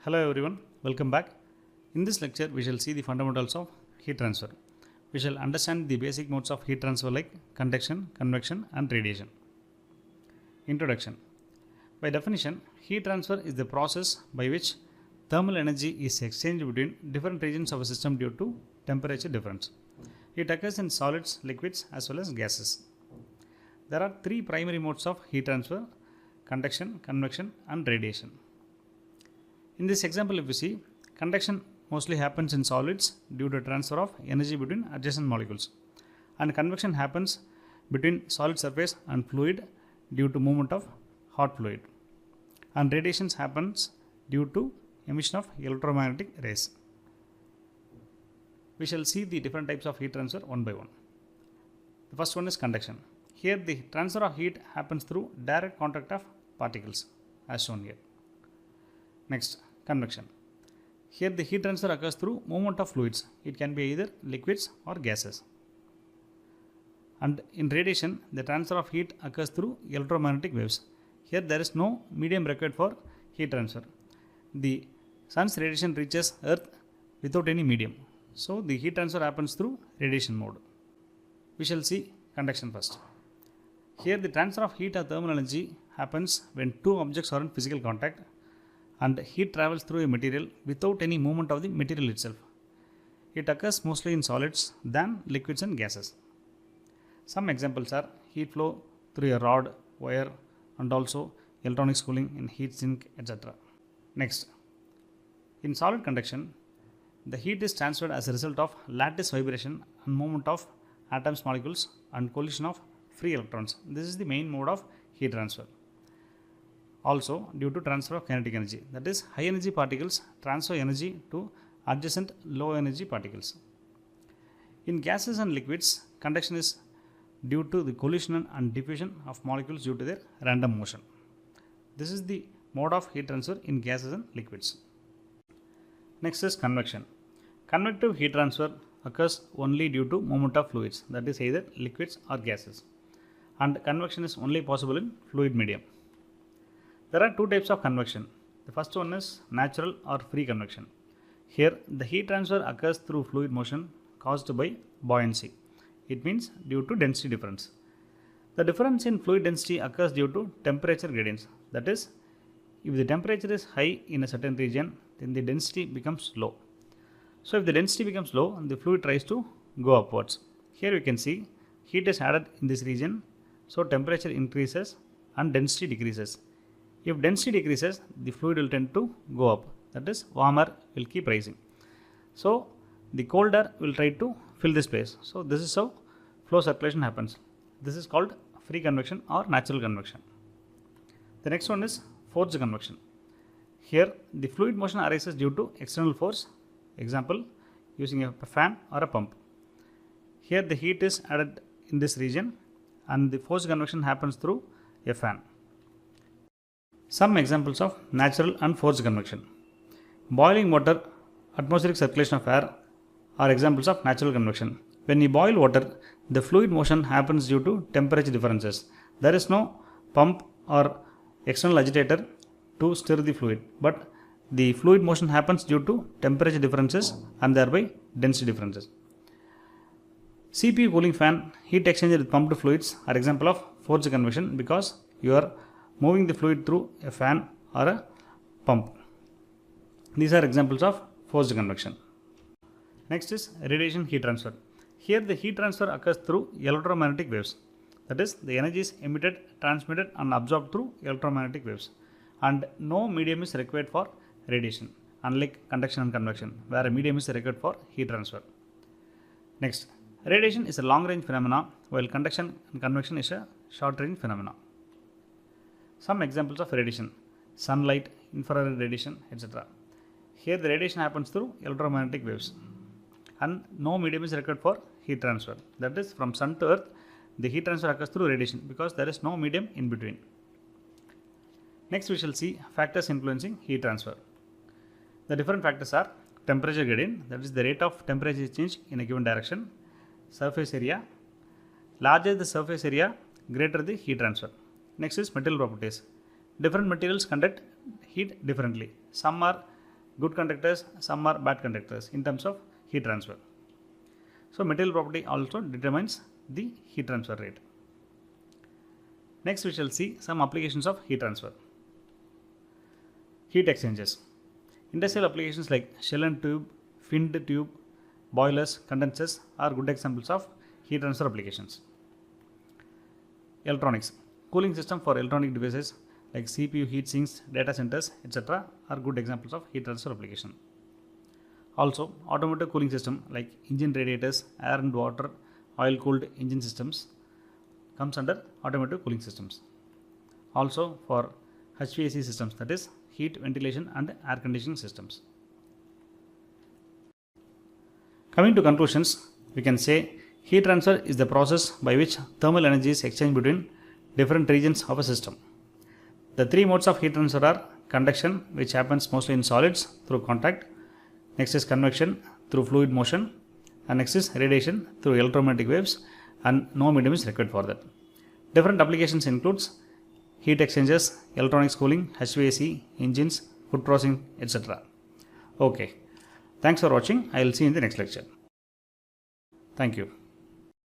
Hello everyone, welcome back. In this lecture, we shall see the fundamentals of heat transfer. We shall understand the basic modes of heat transfer like conduction, convection and radiation. Introduction. By definition, heat transfer is the process by which thermal energy is exchanged between different regions of a system due to temperature difference. It occurs in solids, liquids as well as gases. There are three primary modes of heat transfer: conduction, convection and radiation. In this example, if you see, conduction mostly happens in solids due to transfer of energy between adjacent molecules, and convection happens between solid surface and fluid due to movement of hot fluid, and radiation happens due to emission of electromagnetic rays. We shall see the different types of heat transfer one by one. The first one is conduction. Here the transfer of heat happens through direct contact of particles as shown here. Next, convection. Here the heat transfer occurs through movement of fluids. It can be either liquids or gases. And in radiation, the transfer of heat occurs through electromagnetic waves. Here there is no medium required for heat transfer. The sun's radiation reaches earth without any medium. So the heat transfer happens through radiation mode. We shall see conduction first. Here the transfer of heat or thermal energy happens when two objects are in physical contact and heat travels through a material without any movement of the material itself. It occurs mostly in solids than liquids and gases. Some examples are heat flow through a rod, wire and also electronics cooling in heat sink, etc. Next, in solid conduction, the heat is transferred as a result of lattice vibration and movement of atoms, molecules and collision of free electrons. This is the main mode of heat transfer. Also, due to transfer of kinetic energy, that is, high energy particles transfer energy to adjacent low energy particles. In gases and liquids, conduction is due to the collision and diffusion of molecules due to their random motion. This is the mode of heat transfer in gases and liquids. Next is convection. Convective heat transfer occurs only due to movement of fluids, that is either liquids or gases, and convection is only possible in fluid medium. There are two types of convection. The first one is natural or free convection. Here the heat transfer occurs through fluid motion caused by buoyancy. It means due to density difference. The difference in fluid density occurs due to temperature gradients. That is, if the temperature is high in a certain region, then the density becomes low. So if the density becomes low, the fluid tries to go upwards. Here you can see heat is added in this region, so temperature increases and density decreases. If density decreases, the fluid will tend to go up, that is, warmer will keep rising. So the cold air will try to fill this place. So this is how flow circulation happens. This is called free convection or natural convection. The next one is forced convection. Here the fluid motion arises due to external force, example using a fan or a pump. Here the heat is added in this region and the forced convection happens through a fan. Some examples of natural and forced convection. Boiling water, atmospheric circulation of air are examples of natural convection. When you boil water, the fluid motion happens due to temperature differences. There is no pump or external agitator to stir the fluid, but the fluid motion happens due to temperature differences and thereby density differences. CPU cooling fan, heat exchanger with pumped fluids are example of forced convection because you are moving the fluid through a fan or a pump. These are examples of forced convection. Next is radiation heat transfer. Here the heat transfer occurs through electromagnetic waves. That is, the energy is emitted, transmitted and absorbed through electromagnetic waves, and no medium is required for radiation, unlike conduction and convection where a medium is required for heat transfer. Next, radiation is a long range phenomena while conduction and convection is a short range phenomena. Some examples of radiation: sunlight, infrared radiation, etc. Here the radiation happens through electromagnetic waves and no medium is required for heat transfer. That is, from sun to earth the heat transfer occurs through radiation because there is no medium in between. Next we shall see factors influencing heat transfer. The different factors are temperature gradient, that is the rate of temperature change in a given direction; surface area, larger the surface area, greater the heat transfer. Next is material properties. Different materials conduct heat differently. Some are good conductors, some are bad conductors in terms of heat transfer. So material property also determines the heat transfer rate. Next we shall see some applications of heat transfer. Heat exchangers. Industrial applications like shell and tube, finned tube, boilers, condensers are good examples of heat transfer applications. Electronics. Cooling system for electronic devices like CPU heat sinks, data centers, etc. are good examples of heat transfer application. Also, automotive cooling system like engine radiators, air and water, oil cooled engine systems comes under automotive cooling systems. Also for HVAC systems, that is heat, ventilation and air conditioning systems. Coming to conclusions, we can say heat transfer is the process by which thermal energy is exchanged between different regions of a system. The three modes of heat transfer are conduction, which happens mostly in solids through contact. Next is convection through fluid motion, and next is radiation through electromagnetic waves, and no medium is required for that. Different applications includes heat exchangers, electronics cooling, HVAC, engines, food processing, etc. Okay. Thanks for watching. I will see you in the next lecture. Thank you.